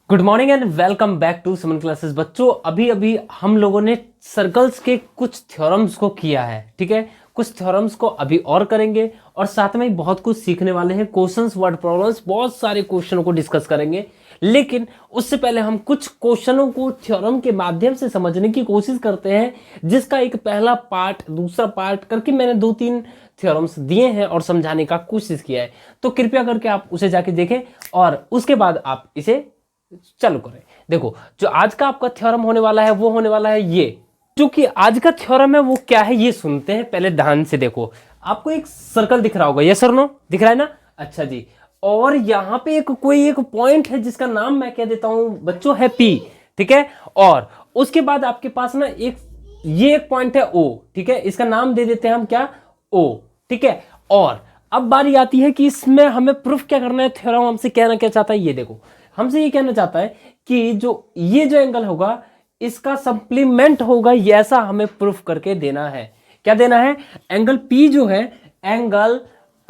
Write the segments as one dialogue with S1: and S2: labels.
S1: Good morning and welcome back to Saman classes. बच्चों अभी अभी हम लोगों ने सर्कल्स के कुछ थ्योरम्स को किया है, ठीक है। कुछ थ्योरम्स को अभी और करेंगे और साथ में ही बहुत कुछ सीखने वाले हैं। क्वेश्चंस, वर्ड प्रॉब्लम्स, बहुत सारे क्वेश्चनों को डिस्कस करेंगे। लेकिन उससे पहले हम कुछ क्वेश्चनों को थ्योरम के माध्यम से समझने की कोशिश करते हैं, जिसका एक पहला पार्ट, दूसरा पार्ट करके मैंने 2-3 थ्योरम्स दिए हैं और समझाने का कोशिश किया है। तो कृपया करके आप उसे जाके देखें और उसके बाद आप इसे चालू करें। देखो, जो आज का आपका थ्योरम होने वाला है वो होने वाला है ये। जो कि आज का थ्योरम है वो क्या है ये सुनते हैं पहले ध्यान से। देखो, आपको एक सर्कल दिख रहा होगा, यस और नो दिख रहा है ना? अच्छा जी। और यहां पे कोई एक पॉइंट है जिसका नाम मैं कह देता हूं बच्चों है पी, ठीक है। और उसके बाद आपके पास ना एक पॉइंट है ओ, ठीक है। इसका नाम दे देते हैं हम क्या, ओ, ठीक है। और अब बारी आती है कि इसमें हमें प्रूफ क्या करना है। थ्योरम हमसे कहना क्या चाहता है, ये देखो, हमसे ये कहना चाहता है कि ये जो एंगल होगा इसका सप्लीमेंट होगा, ये ऐसा हमें प्रूफ करके देना है। क्या देना है? एंगल पी जो है एंगल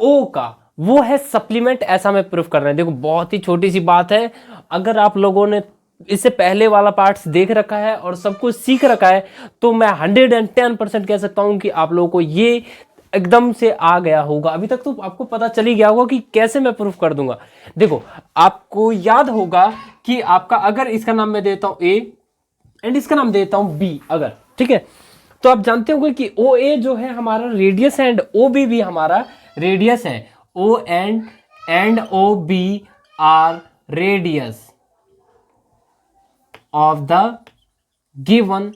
S1: ओ का वो है सप्लीमेंट, ऐसा हमें प्रूफ करना है। देखो, बहुत ही छोटी सी बात है। अगर आप लोगों ने इससे पहले वाला पार्ट्स देख रखा है और सब कुछ सीख रखा है तो मैं 110% कह सकता हूं कि आप लोगों को ये एकदम से आ गया होगा। अभी तक तो आपको पता चल ही गया होगा कि कैसे मैं प्रूफ कर दूंगा। देखो, आपको याद होगा कि आपका, अगर इसका नाम मैं देता हूं ए एंड इसका नाम देता हूं बी, अगर, ठीक है, तो आप जानते होंगे कि ओ ए जो है हमारा रेडियस है एंड ओ बी भी हमारा रेडियस है। O and O B are radius of the given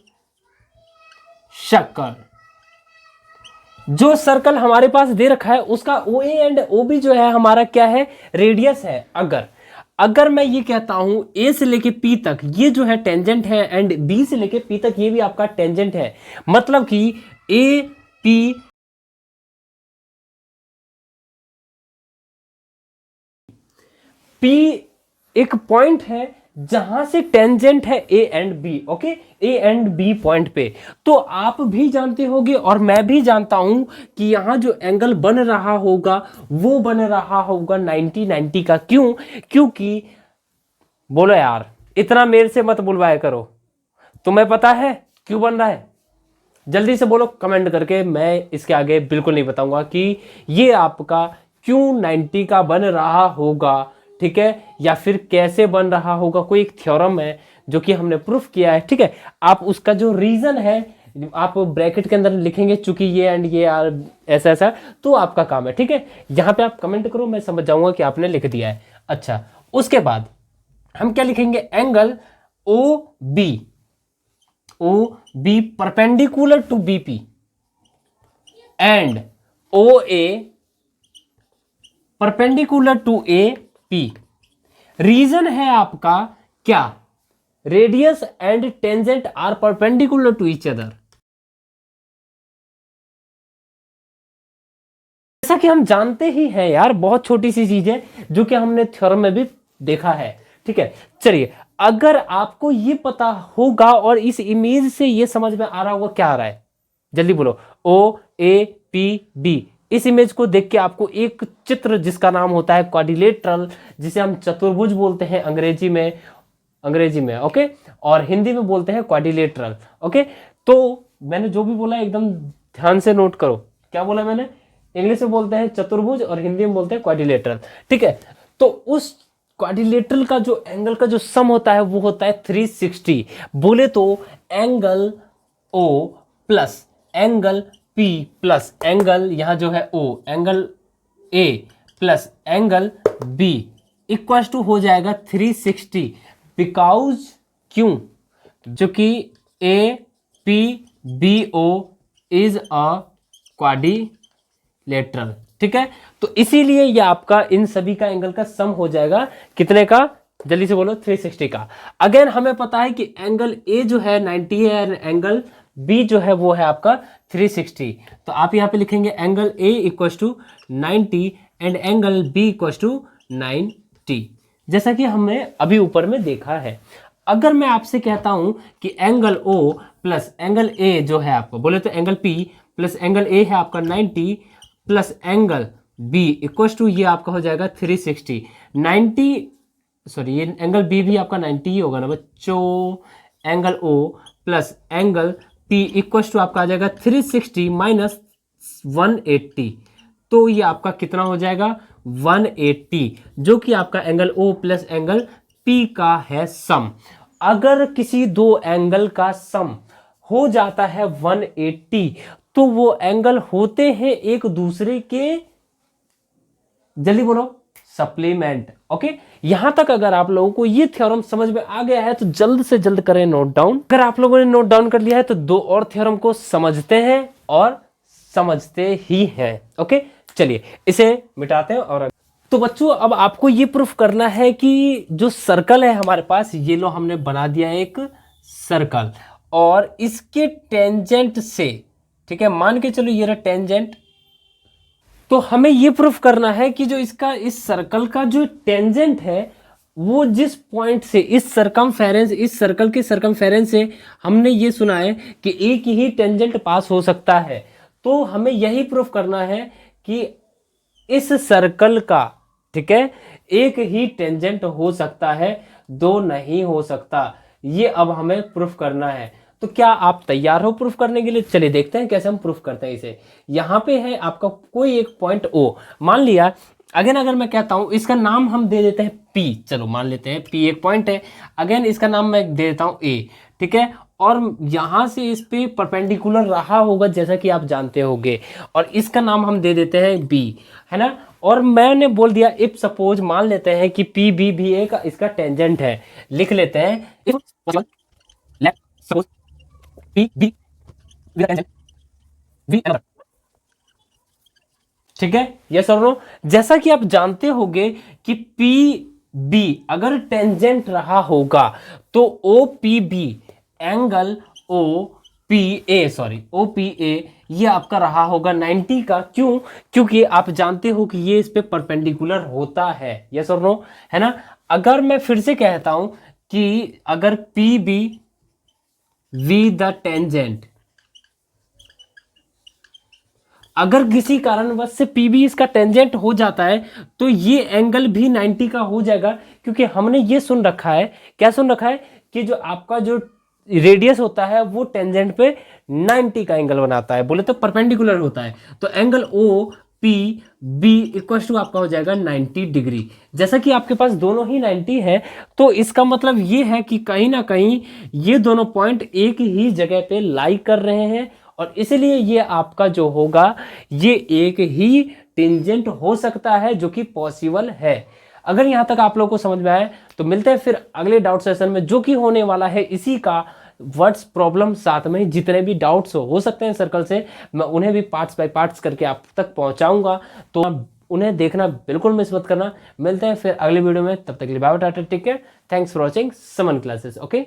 S1: circle. जो सर्कल हमारे पास दे रखा है उसका ओ ए एंड ओ बी जो है हमारा क्या है, रेडियस है। अगर मैं ये कहता हूं ए से लेके पी तक ये जो है टेंजेंट है एंड बी से लेके पी तक ये भी आपका टेंजेंट है, मतलब कि ए पी एक पॉइंट है जहां से टेंजेंट है A and B, okay, A and B point पे। तो आप भी जानते होंगे और मैं भी जानता हूं कि यहां जो एंगल बन रहा होगा वो बन रहा होगा 90-90 का। क्यों? क्योंकि, बोलो यार, इतना मेरे से मत बुलवाया करो, तुम्हें पता है क्यों बन रहा है? जल्दी से बोलो कमेंट करके। मैं इसके आगे बिल्कुल नहीं बताऊंगा कि ये आपका क्यों 90 का बन रहा होगा, ठीक है, या फिर कैसे बन रहा होगा। कोई एक थ्योरम है जो कि हमने प्रूफ किया है, ठीक है। आप उसका जो रीजन है आप ब्रैकेट के अंदर लिखेंगे, चूंकि ये एंड ये आर ऐसा ऐसा, तो आपका काम है, ठीक है। यहां पे आप कमेंट करो, मैं समझ जाऊंगा कि आपने लिख दिया है। अच्छा, उसके बाद हम क्या लिखेंगे, angle O B perpendicular to BP and O A perpendicular to A P. Reason है आपका क्या, radius and tangent are perpendicular to each other. जैसा कि हम जानते ही हैं यार, बहुत छोटी सी चीज है जो कि हमने थ्योरम में भी देखा है, ठीक है। चलिए, अगर आपको ये पता होगा और इस इमेज से ये समझ में आ रहा होगा क्या आ रहा है, जल्दी बोलो। ओ ए पी बी, इस इमेज को देख के आपको एक चित्र जिसका नाम होता है क्वाड्रिलेटरल, जिसे हम चतुर्भुज बोलते हैं अंग्रेजी में, ओके, और हिंदी में बोलते हैं क्वाड्रिलेटरल, ओके। तो मैंने जो भी बोला एकदम ध्यान से नोट करो। क्या बोला मैंने? इंग्लिश में बोलते हैं चतुर्भुज और हिंदी में बोलते हैं क्वाड्रिलेटरल, ठीक है। तो उस क्वाड्रिलेटरल का जो एंगल का जो सम होता है वो होता है 360। बोले तो angle O plus angle P plus angle यहां जो है O, angle A plus angle B equal to हो जाएगा 360। बिकॉज, क्यों? जो कि A P B O is a quadrilateral, ठीक है। तो इसीलिए ये आपका इन सभी का एंगल का सम हो जाएगा कितने का, जल्दी से बोलो, 360 का। अगेन हमें पता है कि एंगल ए जो है 90 है और एंगल बी जो है वो है आपका 360। तो आप यहां पे लिखेंगे angle A equal to 90 and angle B equal to 90, जैसा कि हमने अभी ऊपर में देखा है। अगर मैं आपसे कहता हूं कि angle O plus angle A जो है आपको, बोले तो angle P plus angle A है आपका 90 plus angle B equal to ये आपका हो जाएगा 360। 90 सॉरी ये एंगल बी भी आपका 90 ही होगा ना बच्चों। Angle O plus angle P equal to आपका आ जाएगा 360 माइनस 180। तो ये आपका कितना हो जाएगा 180, जो कि आपका angle O plus angle P का है सम। अगर किसी दो एंगल का सम हो जाता है 180 तो वो एंगल होते हैं एक दूसरे के, जल्दी बोलो, सप्लीमेंट। ओके, यहां तक अगर आप लोगों को ये थ्योरम समझ में आ गया है तो जल्द से जल्द करें नोट डाउन। अगर आप लोगों ने नोट डाउन कर लिया है तो दो और थ्योरम को समझते हैं और समझते ही हैं। ओके, चलिए इसे मिटाते हैं। और तो बच्चों अब आपको ये प्रूफ करना है कि जो सर्कल है हमारे पास, ये लो हमने बना दिया एक सर्कल और इसके टेंजेंट से, ठीक है, मान के चलो ये रहा टेंजेंट। तो हमें ये प्रूफ करना है कि जो इसका इस सर्कल का जो टेंजेंट है वो जिस पॉइंट से इस सरकमफेरेंस, इस सर्कल के सरकमफेरेंस से हमने ये सुना है कि एक ही टेंजेंट पास हो सकता है। तो हमें यही प्रूफ करना है कि इस सर्कल का, ठीक है, एक ही टेंजेंट हो सकता है, दो नहीं हो सकता। ये अब हमें प्रूफ करना है। तो क्या आप तैयार हो प्रूफ करने के लिए? चलिए देखते हैं कैसे हम प्रूफ करते हैं इसे। यहां पे है आपका कोई एक पॉइंट ओ, मान लिया। अगेन अगर मैं कहता हूं इसका नाम हम दे देते हैं पी, चलो मान लेते हैं पी एक पॉइंट है। अगेन इसका नाम मैं दे देता हूं ए, ठीक है, और यहां से इस पे परपेंडिकुलर रहा होगा जैसा कि आप जानते होंगे, और इसका नाम हम दे देते हैं बी, है ना। और मैंने बोल दिया इफ सपोज, मान लेते हैं कि पी बी भी एक इसका टेंजेंट है, लिख लेते हैं if let suppose P B with tangent B, ठीक है, यस और नो। जैसा कि आप जानते होंगे कि पी बी अगर टेंजेंट रहा होगा तो O P B angle O P A, sorry O P A, ये आपका रहा होगा 90 का। क्यों? क्योंकि आप जानते हो कि ये इस पे परपेंडिकुलर होता है, यस और नो, है ना। अगर मैं फिर से कहता हूं कि अगर P B be the tangent, अगर किसी कारणवश से पीबी इसका टेंजेंट हो जाता है तो ये एंगल भी 90 का हो जाएगा। क्योंकि हमने ये सुन रखा है, क्या सुन रखा है, कि जो आपका जो रेडियस होता है वो टेंजेंट पे 90 का एंगल बनाता है, बोले तो परपेंडिकुलर होता है। तो angle O P B equal to आपका हो जाएगा 90 डिग्री। जैसा कि आपके पास दोनों ही 90 है तो इसका मतलब ये है कि कहीं ना कहीं ये दोनों पॉइंट एक ही जगह पे लाई कर रहे हैं, और इसलिए ये आपका जो होगा ये एक ही टेंजेंट हो सकता है, जो कि पॉसिबल है। अगर यहां तक आप लोगों को समझ में आए तो मिलते हैं फिर अगले डाउट सेशन में, जो कि होने वाला है इसी का वर्ड्स प्रॉब्लम। साथ में जितने भी डाउट्स हो सकते हैं सर्कल से, मैं उन्हें भी पार्ट्स बाय पार्ट्स करके आप तक पहुंचाऊंगा, तो उन्हें देखना बिल्कुल मिस मत करना। मिलते हैं फिर अगले वीडियो में, तब तक के लिए bye bye, tata, take care, thanks for watching Suman classes. Okay.